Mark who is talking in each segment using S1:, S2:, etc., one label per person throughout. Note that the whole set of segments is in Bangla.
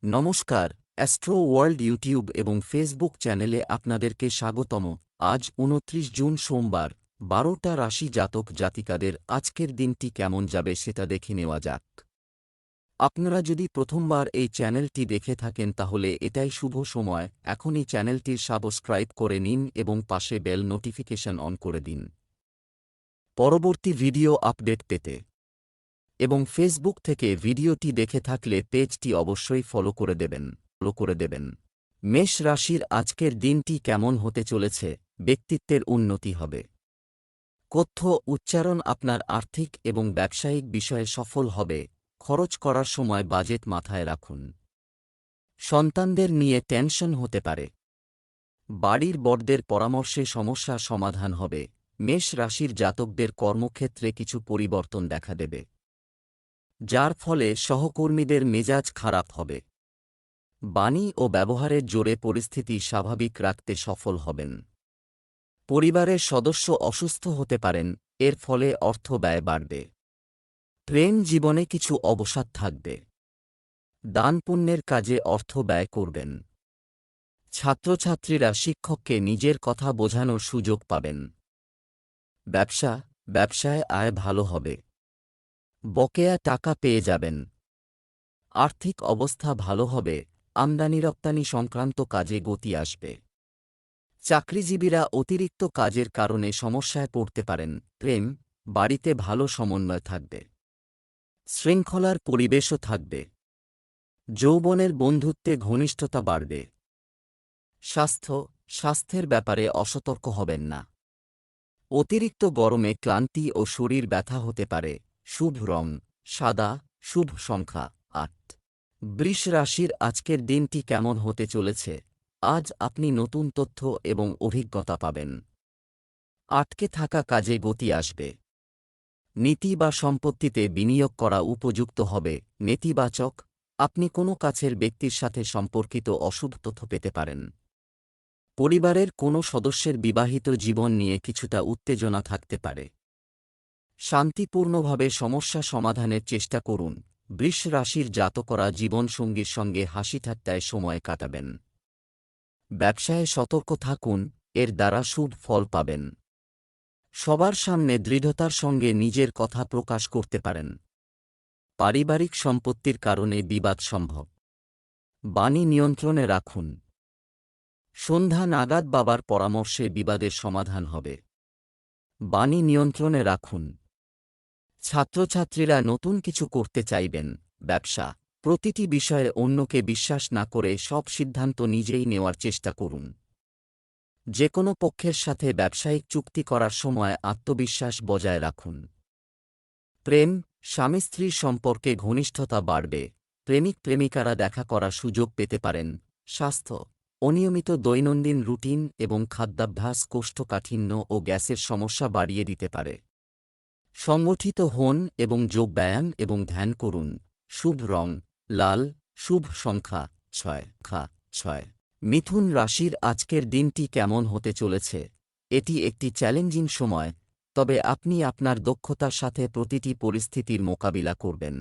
S1: নমস্কার, অ্যাস্ট্রো ওয়ার্ল্ড ইউটিউব এবং ফেসবুক চ্যানেলে আপনাদেরকে স্বাগতম। আজ ২৯ জুন সোমবার, ১২টা রাশি জাতক জাতিকাদের আজকের দিনটি কেমন যাবে সেটা দেখে নেওয়া যাক। আপনারা যদি প্রথমবার এই চ্যানেলটি দেখে থাকেন তাহলে এটাই শুভ সময়, এখনই চ্যানেলটির সাবস্ক্রাইব করে নিন এবং পাশে বেল নোটিফিকেশন অন করে দিন পরবর্তী ভিডিও আপডেট পেতে। এবং ফেসবুক থেকে ভিডিওটি দেখে থাকলে পেজটি অবশ্যই ফলো করে দেবেন। মেষ রাশির আজকের দিনটি কেমন হতে চলেছে? ব্যক্তিত্বের উন্নতি হবে। কথ্য উচ্চারণ আপনার আর্থিক এবং ব্যবসায়িক বিষয়ে সফল হবে। খরচ করার সময় বাজেট মাথায় রাখুন। সন্তানদের নিয়ে টেনশন হতে পারে। বাড়ির বড়দের পরামর্শে সমস্যা সমাধান হবে। মেষ রাশির জাতকদের কর্মক্ষেত্রে কিছু পরিবর্তন দেখা দেবে, যার ফলে সহকর্মীদের মেজাজ খারাপ হবে। বাণী ও ব্যবহারের জোরে পরিস্থিতি স্বাভাবিক রাখতে সফল হবেন। পরিবারের সদস্য অসুস্থ হতে পারেন, এর ফলে অর্থ ব্যয় বাড়বে। প্রেম জীবনে কিছু অবসাদ থাকবে। দান পুণ্যের কাজে অর্থ ব্যয় করবেন। ছাত্রছাত্রীরা শিক্ষককে নিজের কথা বোঝানোর সুযোগ পাবেন। ব্যবসায় আয় ভালো হবে। বকেয়া টাকা পেয়ে যাবেন। আর্থিক অবস্থা ভালো হবে। আমদানি রপ্তানি সংক্রান্ত কাজে গতি আসবে। চাকরিজীবীরা অতিরিক্ত কাজের কারণে সমস্যায় পড়তে পারেন। প্রেম, বাড়িতে ভালো সমন্বয় থাকবে। শৃঙ্খলার পরিবেশও থাকবে। যৌবনের বন্ধুত্বে ঘনিষ্ঠতা বাড়বে। স্বাস্থ্যের ব্যাপারে অসতর্ক হবেন না। অতিরিক্ত গরমে ক্লান্তি ও শরীর ব্যথা হতে পারে। শুভ রং সাদা, শুভ সংখ্যা ৮। বৃষ রাশির আজকের দিনটি কেমন হতে চলেছে? আজ আপনি নতুন তথ্য এবং অভিজ্ঞতা পাবেন। আটকে থাকা কাজে গতি আসবে। নীতি বা সম্পত্তিতে বিনিয়োগ করা উপযুক্ত হবে। নেতিবাচক, আপনি কোনো কাছের ব্যক্তির সাথে সম্পর্কিত অশুভ তথ্য পেতে পারেন। পরিবারের কোনো সদস্যের বিবাহিত জীবন নিয়ে কিছুটা উত্তেজনা থাকতে পারে। শান্তিপূর্ণভাবে সমস্যা সমাধানের চেষ্টা করুন। বৃষ রাশির জাতকরা জীবনসঙ্গীর সঙ্গে হাসিঠাট্টায় সময় কাটাবেন। ব্যবসায়ে সতর্ক থাকুন, এর দ্বারা শুভ ফল পাবেন। সবার সামনে দৃঢ়তার সঙ্গে নিজের কথা প্রকাশ করতে পারেন। পারিবারিক সম্পত্তির কারণে বিবাদ সম্ভব। বাণী নিয়ন্ত্রণে রাখুন। সন্ধ্যা নাগাদ বাবার পরামর্শে বিবাদের সমাধান হবে। বাণী নিয়ন্ত্রণে রাখুন। ছাত্রছাত্রীরা নতুন কিছু করতে চাইবেন। ব্যবসা, প্রতিটি বিষয়ে অন্যকে বিশ্বাস না করে সব সিদ্ধান্ত নিজেই নেওয়ার চেষ্টা করুন। যে কোনো পক্ষের সাথে ব্যবসায়িক চুক্তি করার সময় আত্মবিশ্বাস বজায় রাখুন। প্রেম, স্বামী স্ত্রীর সম্পর্কে ঘনিষ্ঠতা বাড়বে। প্রেমিক প্রেমিকারা দেখা করার সুযোগ পেতে পারেন। স্বাস্থ্য, অনিয়মিত দৈনন্দিন রুটিন এবং খাদ্যাভ্যাস কোষ্ঠকাঠিন্য ও গ্যাসের সমস্যা বাড়িয়ে দিতে পারে। সংগঠিত হন এবং যোগব্যায়াম এবং ধ্যান করুন। শুভ রং লাল, শুভ সংখ্যা ৬। মিথুন রাশির আজকের দিনটি কেমন হতে চলেছে? এটি একটি চ্যালেঞ্জিং সময়, তবে আপনি আপনার দক্ষতার সাথে প্রতিটি পরিস্থিতির মোকাবিলা করবেন।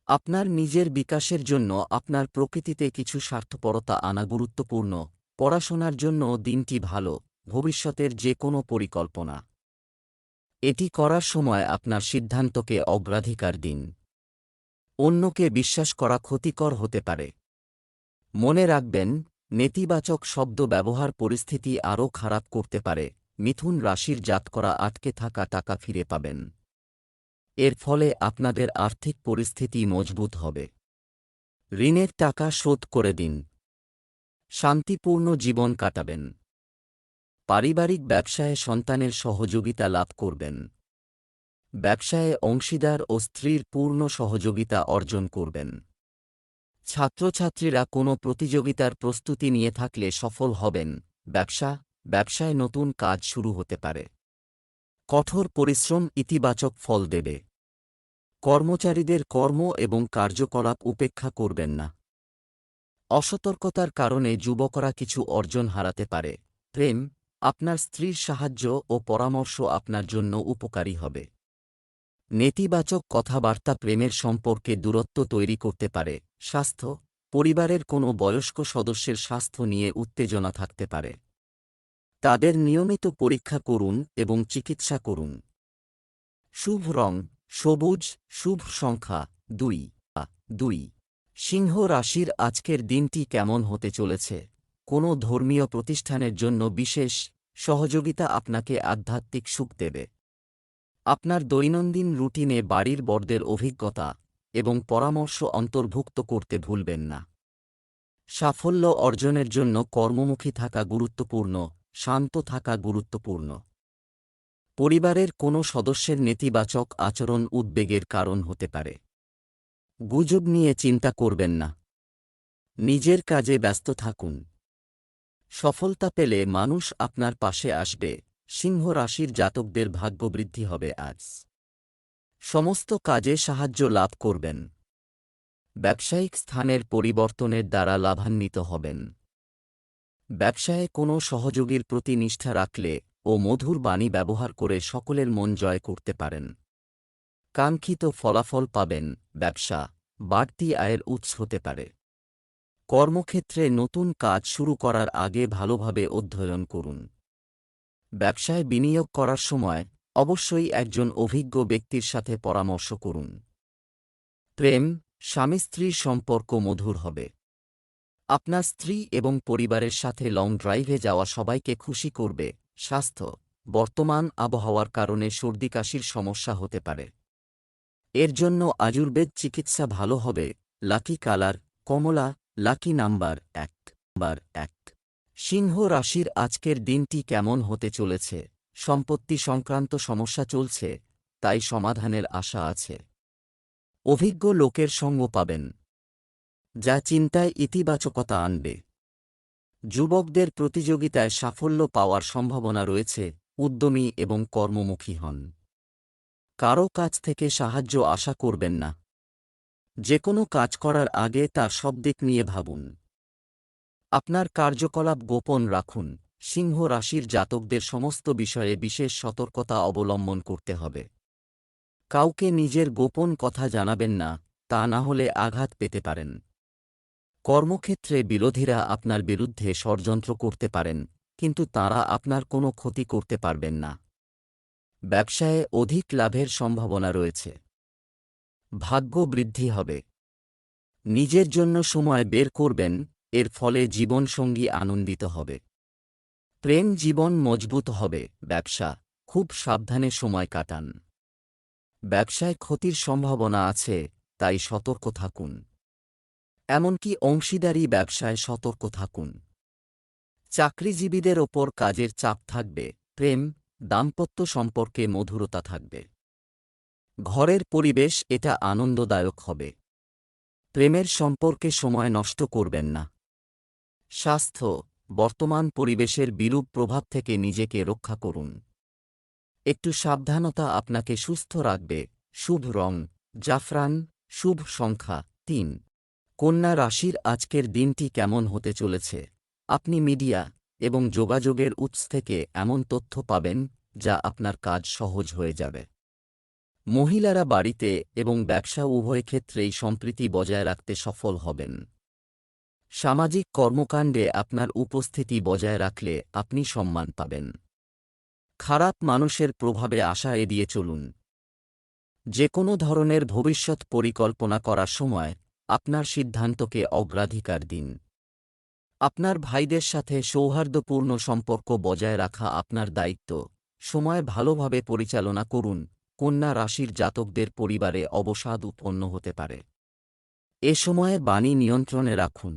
S1: আপনার নিজের বিকাশের জন্য আপনার প্রকৃতিতে কিছু স্বার্থপরতা আনা গুরুত্বপূর্ণ। পড়াশোনার জন্য দিনটি ভালো। ভবিষ্যতের যে কোনো পরিকল্পনা এটি করার সময় আপনার সিদ্ধান্তকে অগ্রাধিকার দিন। অন্যকে বিশ্বাস করা ক্ষতিকর হতে পারে। মনে রাখবেন, নেতিবাচক শব্দ ব্যবহার পরিস্থিতি আরও খারাপ করতে পারে। মিথুন রাশির জাতকরা আটকে থাকা টাকা ফিরে পাবেন। এর ফলে আপনাদের আর্থিক পরিস্থিতি মজবুত হবে। ঋণের টাকা শোধ করে দিন। শান্তিপূর্ণ জীবন কাটাবেন। পারিবারিক ব্যবসায়ে সন্তানের সহযোগিতা লাভ করবেন। ব্যবসায়ে অংশীদার ও স্ত্রীর পূর্ণ সহযোগিতা অর্জন করবেন। ছাত্রছাত্রীরা কোনো প্রতিযোগিতার প্রস্তুতি নিয়ে থাকলে সফল হবেন। ব্যবসায় নতুন কাজ শুরু হতে পারে। কঠোর পরিশ্রম ইতিবাচক ফল দেবে। কর্মচারীদের কর্ম এবং কার্যকলাপ উপেক্ষা করবেন না। অসতর্কতার কারণে যুবকরা কিছু অর্জন হারাতে পারে। প্রেম, আপনার স্ত্রীর সাহায্য ও পরামর্শ আপনার জন্য উপকারী হবে। নেতিবাচক কথাবার্তা প্রেমের সম্পর্কে দূরত্ব তৈরি করতে পারে। স্বাস্থ্য, পরিবারের কোনো বয়স্ক সদস্যের স্বাস্থ্য নিয়ে উত্তেজনা থাকতে পারে। তাদের নিয়মিত পরীক্ষা করুন এবং চিকিৎসা করুন। শুভ রং সবুজ, শুভ সংখ্যা 2 2। সিংহ রাশির আজকের দিনটি কেমন হতে চলেছে? কোনো ধর্মীয় প্রতিষ্ঠানের জন্য বিশেষ সহযোগিতা আপনাকে আধ্যাত্মিক সুখ দেবে। আপনার দৈনন্দিন রুটিনে বাড়ির বড়দের অভিজ্ঞতা এবং পরামর্শ অন্তর্ভুক্ত করতে ভুলবেন না। সাফল্য অর্জনের জন্য কর্মমুখী থাকা গুরুত্বপূর্ণ, শান্ত থাকা গুরুত্বপূর্ণ। পরিবারের কোনো সদস্যের নেতিবাচক আচরণ উদ্বেগের কারণ হতে পারে। গুজব নিয়ে চিন্তা করবেন না। নিজের কাজে ব্যস্ত থাকুন। সফলতা পেলে মানুষ আপনার পাশে আসবে। সিংহ রাশির জাতকদের ভাগ্যবৃদ্ধি হবে আজ। সমস্ত কাজে সাহায্য লাভ করবেন। ব্যবসায়িক স্থানের পরিবর্তনের দ্বারা লাভান্বিত হবেন। ব্যবসায়ে কোনো সহযোগীর প্রতি নিষ্ঠা রাখলে ও মধুর বাণী ব্যবহার করে সকলের মন জয় করতে পারেন। কাঙ্ক্ষিত ফলাফল পাবেন। ব্যবসা বাড়তি আয়ের উৎস হতে পারে। কর্মক্ষেত্রে নতুন কাজ শুরু করার আগে ভালোভাবে অধ্যয়ন করুন। ব্যবসায় বিনিয়োগ করার সময় অবশ্যই একজন অভিজ্ঞ ব্যক্তির সাথে পরামর্শ করুন। প্রেম স্বামী স্ত্রীর সম্পর্ক মধুর হবে। আপনার স্ত্রী এবং পরিবারের সাথে লং ড্রাইভে যাওয়া সবাইকে খুশি করবে। স্বাস্থ্য বর্তমান আবহাওয়ার কারণে সর্দি কাশির সমস্যা হতে পারে। এর জন্য আয়ুর্বেদ চিকিৎসা ভালো হবে। লাকি কালার কমলা, লাকি নাম্বার 1। সিংহ রাশির আজকের দিনটি কেমন হতে চলেছে? সম্পত্তি সংক্রান্ত সমস্যা চলছে, তাই সমাধানের আশা আছে। অভিজ্ঞ লোকের সঙ্গ পাবেন, যা চিন্তায় ইতিবাচকতা আনবে। যুবকদের প্রতিযোগিতায় সাফল্য পাওয়ার সম্ভাবনা রয়েছে। উদ্যমী এবং কর্মমুখী হন। কারও কাছ থেকে সাহায্য আশা করবেন না। যে কোনো কাজ করার আগে তার সব দিক নিয়ে ভাবুন। আপনার কার্যকলাপ গোপন রাখুন। সিংহ রাশির জাতকদের সমস্ত বিষয়ে বিশেষ সতর্কতা অবলম্বন করতে হবে। কাউকে নিজের গোপন কথা জানাবেন না, তা না হলে আঘাত পেতে পারেন। কর্মক্ষেত্রে বিরোধীরা আপনার বিরুদ্ধে ষড়যন্ত্র করতে পারেন, কিন্তু তারা আপনার কোনো ক্ষতি করতে পারবেন না। ব্যবসায়ে অধিক লাভের সম্ভাবনা রয়েছে। ভাগ্য বৃদ্ধি হবে। নিজের জন্য সময় বের করবেন, এর ফলে জীবনসঙ্গী আনন্দিত হবে। প্রেম জীবন মজবুত হবে। ব্যবসা খুব সাবধানে সময় কাটান। ব্যবসায় ক্ষতির সম্ভাবনা আছে, তাই সতর্ক থাকুন। এমনকি অংশীদারি ব্যবসায় সতর্ক থাকুন। চাকরিজীবীদের ওপর কাজের চাপ থাকবে। প্রেম দাম্পত্য সম্পর্কে মধুরতা থাকবে। ঘরের পরিবেশ এটা আনন্দদায়ক হবে। প্রেমের সম্পর্কে সময় নষ্ট করবেন না। স্বাস্থ্য বর্তমান পরিবেশের বিরূপ প্রভাব থেকে নিজেকে রক্ষা করুন। একটু সাবধানতা আপনাকে সুস্থ রাখবে। শুভ রং জাফরান, শুভ সংখ্যা 3। কন্যা রাশির আজকের দিনটি কেমন হতে চলেছে? আপনি মিডিয়া এবং যোগাযোগের উৎস থেকে এমন তথ্য পাবেন যা আপনার কাজ সহজ হয়ে যাবে। মহিলারা বাড়িতে এবং ব্যবসা উভয় ক্ষেত্রেই সম্প্রীতি বজায় রাখতে সফল হবেন। সামাজিক কর্মকাণ্ডে আপনার উপস্থিতি বজায় রাখলে আপনি সম্মান পাবেন। খারাপ মানুষের প্রভাবে আশা এড়িয়ে চলুন। যে কোনো ধরনের ভবিষ্যৎ পরিকল্পনা করার সময় আপনার সিদ্ধান্তকে অগ্রাধিকার দিন। আপনার ভাইদের সাথে সৌহার্দ্যপূর্ণ সম্পর্ক বজায় রাখা আপনার দায়িত্ব। সময় ভালোভাবে পরিচালনা করুন। কন্যা রাশির জাতকদের পরিবারে অবসাদ উৎপন্ন হতে পারে। এ সময়ে বাণী নিয়ন্ত্রণে রাখুন,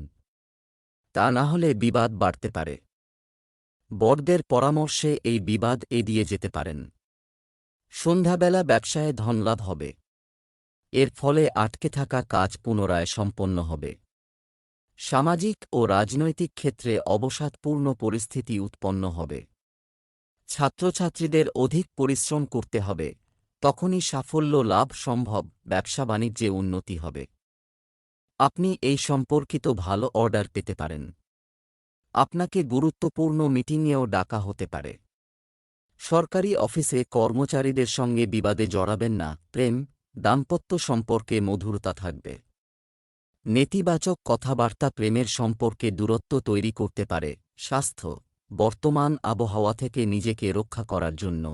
S1: তা না হলে বিবাদ বাড়তে পারে। বড়দের পরামর্শে এই বিবাদ এড়িয়ে যেতে পারেন। সন্ধ্যাবেলা ব্যবসায়ে ধনলাভ হবে। এর ফলে আটকে থাকা কাজ পুনরায় সম্পন্ন হবে। সামাজিক ও রাজনৈতিক ক্ষেত্রে অবসাদপূর্ণ পরিস্থিতি উৎপন্ন হবে। ছাত্রছাত্রীদের অধিক পরিশ্রম করতে হবে, তখনই সাফল্য লাভ সম্ভব। ব্যবসা বাণিজ্যে উন্নতি হবে। আপনি এই সম্পর্কিত ভালো অর্ডার পেতে পারেন। আপনাকে গুরুত্বপূর্ণ মিটিংয়েও ডাকা হতে পারে। সরকারি অফিসে কর্মচারীদের সঙ্গে বিবাদে জড়াবেন না। প্রেম দাম্পত্য সম্পর্কে মধুরতা থাকবে। নেতিবাচক কথাবার্তা প্রেমের সম্পর্কে দূরত্ব তৈরি করতে পারে। স্বাস্থ্য, বর্তমান আবহাওয়া থেকে নিজেকে রক্ষা করার জন্য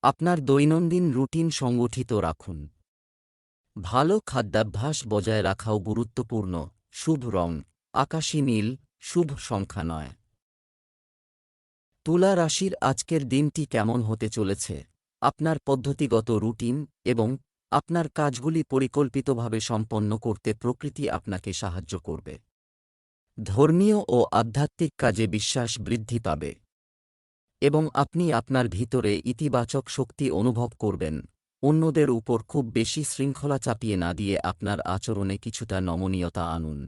S1: আপনার দৈনন্দিন রুটিন সংগঠিত রাখুন। ভালো খাদ্যাভ্যাস বজায় রাখাও গুরুত্বপূর্ণ। শুভ রং আকাশী নীল, শুভ সংখ্যা 9। তুলা রাশির আজকের দিনটি কেমন হতে চলেছে? আপনার পদ্ধতিগত রুটিন এবং আপনার কাজগুলি পরিকল্পিতভাবে সম্পন্ন করতে প্রকৃতি আপনাকে সাহায্য করবে। ধর্মীয় ও আধ্যাত্মিক কাজে বিশ্বাস বৃদ্ধি পাবে এবং আপনি আপনার ভিতরে ইতিবাচক শক্তি অনুভব করবেন। অন্যদের উপর খুব বেশি শৃঙ্খলা চাপিয়ে না দিয়ে আপনার আচরণে কিছুটা নমনীয়তা আনুন।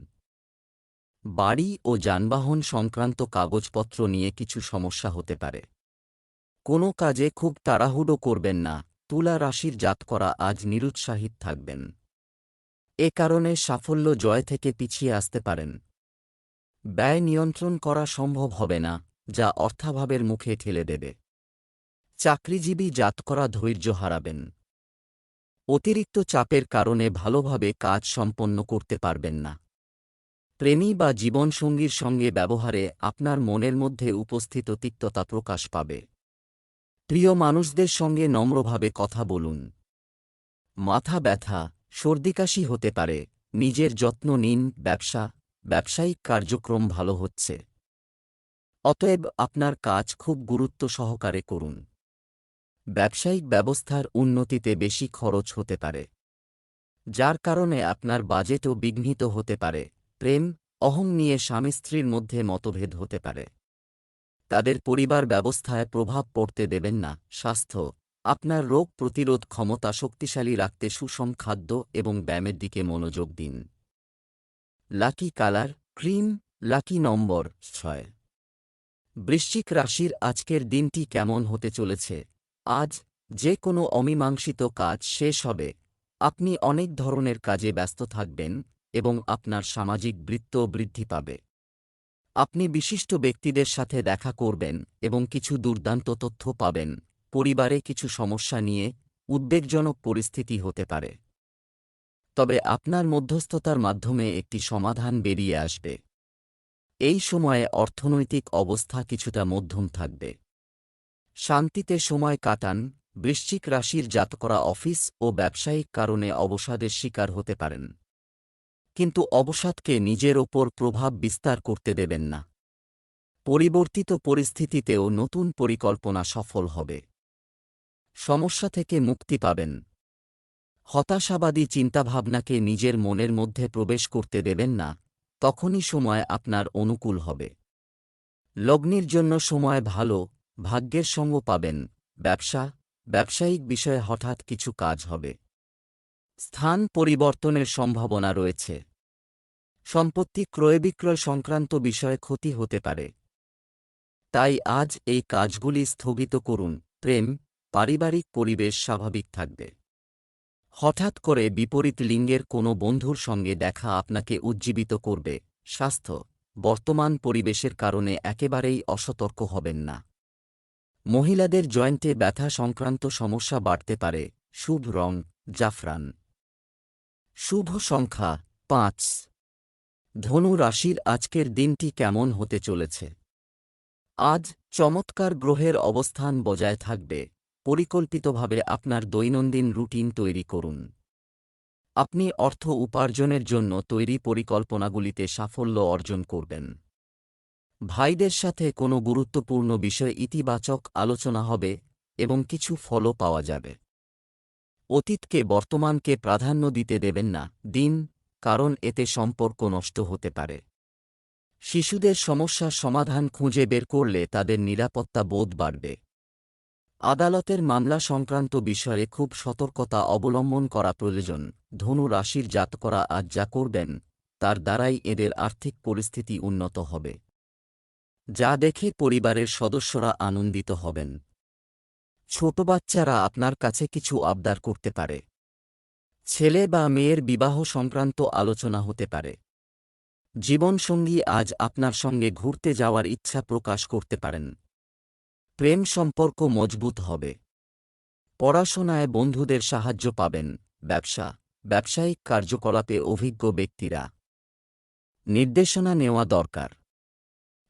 S1: বাড়ি ও যানবাহন সংক্রান্ত কাগজপত্র নিয়ে কিছু সমস্যা হতে পারে। কোনো কাজে খুব তাড়াহুড়ো করবেন না। তুলা রাশির জাতকরা আজ নিরুৎসাহিত থাকবেন। এ কারণে সাফল্য জয় থেকে পিছিয়ে আসতে পারেন। ব্যয় নিয়ন্ত্রণ করা সম্ভব হবে না, যা অর্থাভাবের মুখে ঠেলে দেবে। চাকরিজীবী জাতকরা ধৈর্য হারাবেন। অতিরিক্ত চাপের কারণে ভালোভাবে কাজ সম্পন্ন করতে পারবেন না। প্রেমী বা জীবনসঙ্গীর সঙ্গে ব্যবহারে আপনার মনের মধ্যে উপস্থিত তিক্ততা প্রকাশ পাবে। প্রিয় মানুষদের সঙ্গে নম্রভাবে কথা বলুন। মাথা ব্যথা, সর্দিকাশি হতে পারে। নিজের যত্ন নিন। ব্যবসায়িক কার্যক্রম ভালো হচ্ছে। অতএব আপনার কাজ খুব গুরুত্ব সহকারে করুন। ব্যবসায়িক ব্যবস্থার উন্নতিতে বেশি খরচ হতে পারে, যার কারণে আপনার বাজেটও বিঘ্নিত হতে পারে। প্রেম, অহং নিয়ে স্বামী স্ত্রীর মধ্যে মতভেদ হতে পারে। তাদের পরিবার ব্যবস্থায় প্রভাব পড়তে দেবেন না। স্বাস্থ্য, আপনার রোগ প্রতিরোধ ক্ষমতা শক্তিশালী রাখতে সুষম খাদ্য এবং ব্যায়ামের দিকে মনোযোগ দিন। লাকি কালার ক্রিম, লাকি নম্বর 6। বৃশ্চিক রাশির আজকের দিনটি কেমন হতে চলেছে? আজ যে কোনো অমীমাংসিত কাজ শেষ হবে। আপনি অনেক ধরনের কাজে ব্যস্ত থাকবেন এবং আপনার সামাজিক বৃত্তও বৃদ্ধি পাবে। আপনি বিশিষ্ট ব্যক্তিদের সাথে দেখা করবেন এবং কিছু দুর্দান্ত তথ্য পাবেন। পরিবারে কিছু সমস্যা নিয়ে উদ্বেগজনক পরিস্থিতি হতে পারে, তবে আপনার মধ্যস্থতার মাধ্যমে একটি সমাধান বেরিয়ে আসবে। এই সময়ে অর্থনৈতিক অবস্থা কিছুটা মধ্যম থাকবে। শান্তিতে সময় কাটান। বৃশ্চিক রাশির জাতকরা অফিস ও ব্যবসায়িক কারণে অবসাদের শিকার হতে পারেন, কিন্তু অবসাদকে নিজের ওপর প্রভাব বিস্তার করতে দেবেন না। পরিবর্তিত পরিস্থিতিতেও নতুন পরিকল্পনা সফল হবে। সমস্যা থেকে মুক্তি পাবেন। হতাশাবাদী চিন্তাভাবনাকে নিজের মনের মধ্যে প্রবেশ করতে দেবেন না, তখনই সময় আপনার অনুকূল হবে। লগ্নের জন্য সময় ভালো, ভাগ্যের সঙ্গ পাবেন। ব্যবসায়িক বিষয়ে হঠাৎ কিছু কাজ হবে। স্থান পরিবর্তনের সম্ভাবনা রয়েছে। সম্পত্তি ক্রয়বিক্রয় সংক্রান্ত বিষয়ে ক্ষতি হতে পারে, তাই আজ এই কাজগুলি স্থগিত করুন। প্রেম, পারিবারিক পরিবেশ স্বাভাবিক থাকবে। হঠাৎ করে বিপরীত লিঙ্গের কোনো বন্ধুর সঙ্গে দেখা আপনাকে উজ্জীবিত করবে। স্বাস্থ্য, বর্তমান পরিবেশের কারণে একেবারেই অসতর্ক হবেন না। মহিলাদের জয়েন্টে ব্যথা সংক্রান্ত সমস্যা বাড়তে পারে। শুভ রং জাফরান, শুভ সংখ্যা 5। ধনু রাশির আজকের দিনটি কেমন হতে চলেছে? আজ চমৎকার গ্রহের অবস্থান বজায় থাকবে। পরিকল্পিতভাবে আপনার দৈনন্দিন রুটিন তৈরি করুন। আপনি অর্থ উপার্জনের জন্য তৈরি পরিকল্পনাগুলিতে সাফল্য অর্জন করবেন। ভাইদের সাথে কোনো গুরুত্বপূর্ণ বিষয়ে ইতিবাচক আলোচনা হবে এবং কিছু ফলও পাওয়া যাবে। অতীতকে বর্তমানকে প্রাধান্য দিতে দেবেন না দিন, কারণ এতে সম্পর্ক নষ্ট হতে পারে। শিশুদের সমস্যার সমাধান খুঁজে বের করলে তাদের নিরাপত্তা বোধ বাড়বে। আদালতের মামলা সংক্রান্ত বিষয়ে খুব সতর্কতা অবলম্বন করা প্রয়োজন। ধনু রাশির জাতকরা আজ যা করবেন তার দ্বারাই এদের আর্থিক পরিস্থিতি উন্নত হবে, যা দেখে পরিবারের সদস্যরা আনন্দিত হবেন। ছোট বাচ্চারা আপনার কাছে কিছু আবদার করতে পারে। ছেলে বা মেয়ের বিবাহ সংক্রান্ত আলোচনা হতে পারে। জীবনসঙ্গী আজ আপনার সঙ্গে ঘুরতে যাওয়ার ইচ্ছা প্রকাশ করতে পারেন। প্রেম সম্পর্ক মজবুত হবে। পড়াশোনায় বন্ধুদের সাহায্য পাবেন। ব্যবসা, ব্যবসায়িক কার্যকলাপে অভিজ্ঞ ব্যক্তিরা নির্দেশনা নেওয়া দরকার।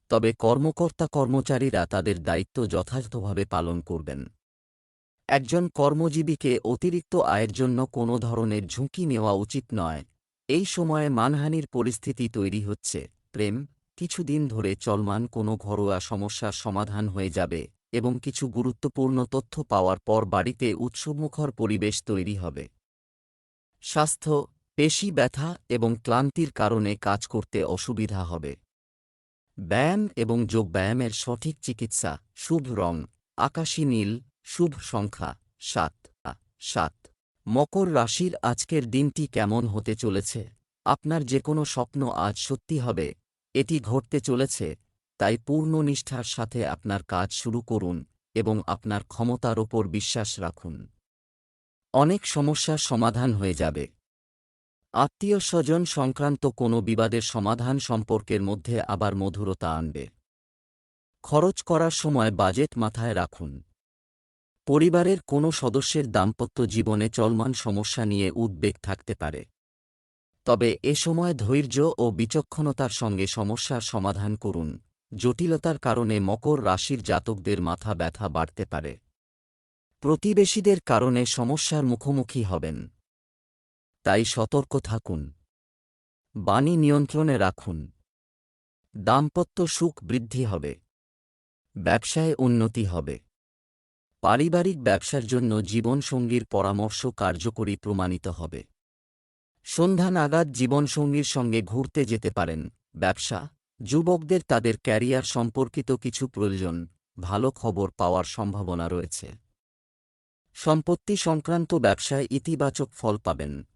S1: তবে কর্মকর্তা-কর্মচারীরা তাদের দায়িত্ব যথাযথভাবে পালন করবেন। একজন কর্মজীবীকে অতিরিক্ত আয়ের জন্য কোনো ধরনের ঝুঁকি নেওয়া উচিত নয়। এই সময়ে মানহানির পরিস্থিতি তৈরি হচ্ছে। প্রেম কিছুদিন ধরে চলমান কোনো ঘরোয়া সমস্যার সমাধান হয়ে যাবে এবং কিছু গুরুত্বপূর্ণ তথ্য পাওয়ার পর বাড়িতে উৎসবমুখর পরিবেশ তৈরি হবে। স্বাস্থ্য পেশি ব্যথা এবং ক্লান্তির কারণে কাজ করতে অসুবিধা হবে। ব্যায়াম এবং যোগব্যায়ামের সঠিক চিকিৎসা। শুভ রং আকাশী নীল। শুভ সংখ্যা 7। মকর রাশির আজকের দিনটি কেমন হতে চলেছে? আপনার যে কোনো স্বপ্ন আজ সত্যি হবে, এটি ঘটতে চলেছে, তাই পূর্ণ নিষ্ঠার সাথে আপনার কাজ শুরু করুন এবং আপনার ক্ষমতার ওপর বিশ্বাস রাখুন। অনেক সমস্যার সমাধান হয়ে যাবে। আত্মীয়-স্বজন সংক্রান্ত কোনো বিবাদের সমাধান সম্পর্কের মধ্যে আবার মধুরতা আনবে। খরচ করার সময় বাজেট মাথায় রাখুন। পরিবারের কোনো সদস্যের দাম্পত্য জীবনে চলমান সমস্যা নিয়ে উদ্বেগ থাকতে পারে। তবে এ সময় ধৈর্য ও বিচক্ষণতার সঙ্গে সমস্যার সমাধান করুন। জটিলতার কারণে মকর রাশির জাতকদের মাথা ব্যথা বাড়তে পারে। প্রতিবেশীদের কারণে সমস্যার মুখোমুখি হবেন, তাই সতর্ক থাকুন। বাণী নিয়ন্ত্রণে রাখুন। দাম্পত্য সুখ বৃদ্ধি হবে। ব্যবসায় উন্নতি হবে। পারিবারিক ব্যবসার জন্য জীবনসঙ্গীর পরামর্শ কার্যকরী প্রমাণিত হবে। সন্ধ্যা নাগাদ জীবনসঙ্গীর সঙ্গে ঘুরতে যেতে পারেন। ব্যবসা যুবকদের তাদের ক্যারিয়ার সম্পর্কিত কিছু প্রয়োজন ভালো খবর পাওয়ার সম্ভাবনা রয়েছে। সম্পত্তি সংক্রান্ত ব্যবসায় ইতিবাচক ফল পাবেন।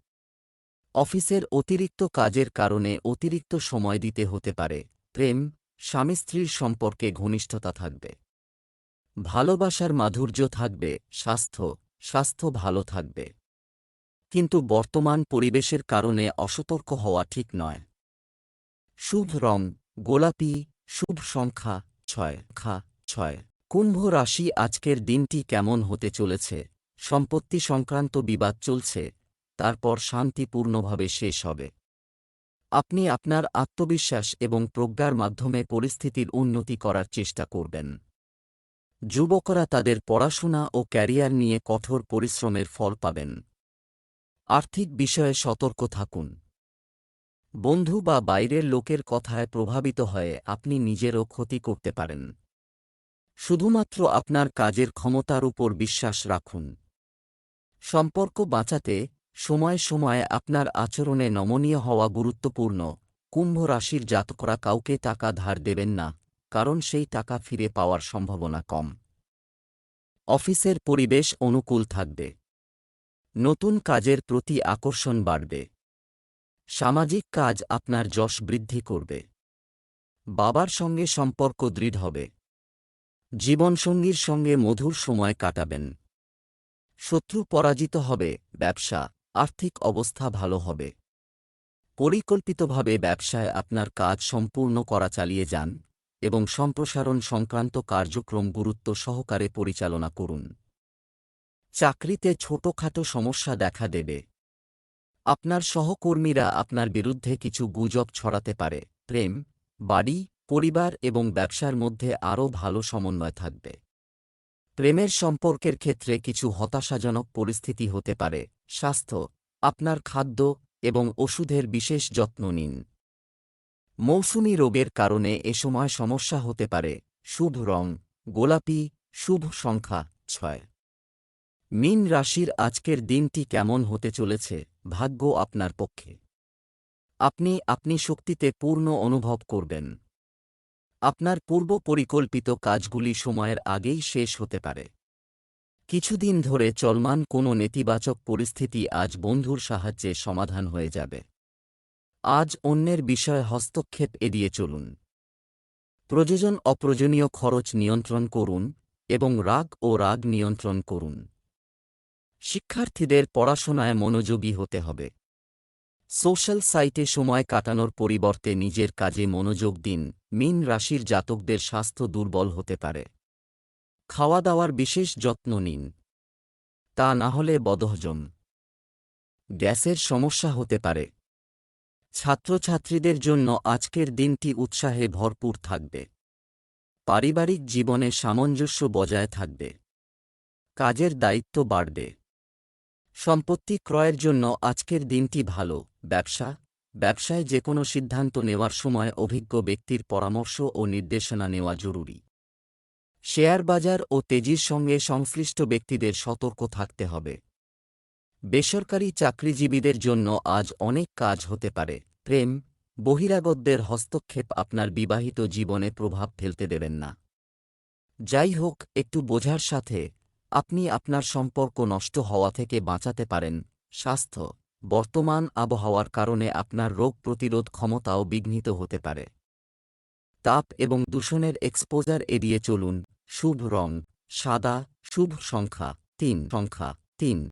S1: অফিসের অতিরিক্ত কাজের কারণে অতিরিক্ত সময় দিতে হতে পারে। প্রেম স্বামী স্ত্রীর সম্পর্কে ঘনিষ্ঠতা থাকবে। ভালোবাসার মাধুর্য থাকবে। স্বাস্থ্য ভালো থাকবে, কিন্তু বর্তমান পরিবেশের কারণে অসতর্ক হওয়া ঠিক নয়। শুভ রং গোলাপি। শুভ সংখ্যা 6। কুম্ভ রাশি আজকের দিনটি কেমন হতে চলেছে? সম্পত্তি সংক্রান্ত বিবাদ চলছে, তারপর শান্তিপূর্ণভাবে শেষ হবে। আপনি আপনার আত্মবিশ্বাস এবং প্রজ্ঞার মাধ্যমে পরিস্থিতির উন্নতি করার চেষ্টা করবেন। যুবকরা তাদের পড়াশোনা ও ক্যারিয়ার নিয়ে কঠোর পরিশ্রমের ফল পাবেন। আর্থিক বিষয়ে সতর্ক থাকুন। বন্ধু বা বাইরের লোকের কথায় প্রভাবিত হয়ে আপনি নিজেরও ক্ষতি করতে পারেন। শুধুমাত্র আপনার কাজের ক্ষমতার উপর বিশ্বাস রাখুন। সম্পর্ক বাঁচাতে সময়ে সময়ে আপনার আচরণে নমনীয় হওয়া গুরুত্বপূর্ণ। কুম্ভ রাশির জাতকরা কাউকে টাকা ধার দেবেন না, কারণ সেই টাকা ফিরে পাওয়ার সম্ভাবনা কম। অফিসের পরিবেশ অনুকূল থাকবে। নতুন কাজের প্রতি আকর্ষণ বাড়বে। সামাজিক কাজ আপনার যশ বৃদ্ধি করবে। বাবার সঙ্গে সম্পর্ক দৃঢ় হবে। জীবনসঙ্গীর সঙ্গে মধুর সময় কাটাবেন। শত্রু পরাজিত হবে। ব্যবসা আর্থিক অবস্থা ভালো হবে। পরিকল্পিতভাবে ব্যবসায় আপনার কাজ সম্পূর্ণ করা চালিয়ে যান এবং সম্প্রসারণ সংক্রান্ত কার্যক্রম গুরুত্ব সহকারে পরিচালনা করুন। চাকরিতে ছোটখাটো সমস্যা দেখা দেবে। আপনার সহকর্মীরা আপনার বিরুদ্ধে কিছু গুজব ছড়াতে পারে। প্রেম বাড়ি পরিবার এবং ব্যবসার মধ্যে আরও ভালো সমন্বয় থাকবে। প্রেমের সম্পর্কের ক্ষেত্রে কিছু হতাশাজনক পরিস্থিতি হতে পারে। স্বাস্থ্য আপনার খাদ্য এবং ওষুধের বিশেষ যত্ন নিন। মৌসুমী রোগের কারণে এ সময় সমস্যা হতে পারে। শুভ রং গোলাপি। শুভ সংখ্যা 6। মীন রাশির আজকের দিনটি কেমন হতে চলেছে? ভাগ্য আপনার পক্ষে। আপনি শক্তিতে পূর্ণ অনুভব করবেন। আপনার পূর্ব পরিকল্পিত কাজগুলি সময়ের আগেই শেষ হতে পারে। কিছুদিন ধরে চলমান কোনো নেতিবাচক পরিস্থিতি আজ বন্ধুর সাহায্যে সমাধান হয়ে যাবে। আজ অন্যের বিষয়ে হস্তক্ষেপ এড়িয়ে চলুন। প্রয়োজন অপ্রয়োজনীয় খরচ নিয়ন্ত্রণ করুন এবং রাগ নিয়ন্ত্রণ করুন। শিক্ষার্থীদের পড়াশোনায় মনোযোগী হতে হবে। সোশ্যাল সাইটে সময় কাটানোর পরিবর্তে নিজের কাজে মনোযোগ দিন। মীন রাশির জাতকদের স্বাস্থ্য দুর্বল হতে পারে। খাওয়া দাওয়ার বিশেষ যত্ন নিন, তা না হলে বদহজম। গ্যাসের সমস্যা হতে পারে। ছাত্রছাত্রীদের জন্য আজকের দিনটি উৎসাহে ভরপুর থাকবে। পারিবারিক জীবনে সামঞ্জস্য বজায় থাকবে। কাজের দায়িত্ব বাড়বে। সম্পত্তি ক্রয়ের জন্য আজকের দিনটি ভালো। ব্যবসায় যে কোনো সিদ্ধান্ত নেওয়ার সময় অভিজ্ঞ ব্যক্তির পরামর্শ ও নির্দেশনা নেওয়া জরুরি। শেয়ার বাজার ও তেজির সঙ্গে সংশ্লিষ্ট ব্যক্তিদের সতর্ক থাকতে হবে। বেসরকারি চাকরিজীবীদের জন্য আজ অনেক কাজ হতে পারে। প্রেম, বহিরাগতদের হস্তক্ষেপ আপনার বিবাহিত জীবনে প্রভাব ফেলতে দেবেন না। যাই হোক, একটু বোঝার সাথে আপনি আপনার সম্পর্ক নষ্ট হওয়া থেকে বাঁচাতে পারেন। স্বাস্থ্য, বর্তমান আবহাওয়ার কারণে আপনার রোগ প্রতিরোধ ক্ষমতাও বিঘ্নিত হতে পারে। তাপ এবং দূষণের এক্সপোজার এড়িয়ে চলুন। শুভ রং সাদা, শুভ সংখ্যা 3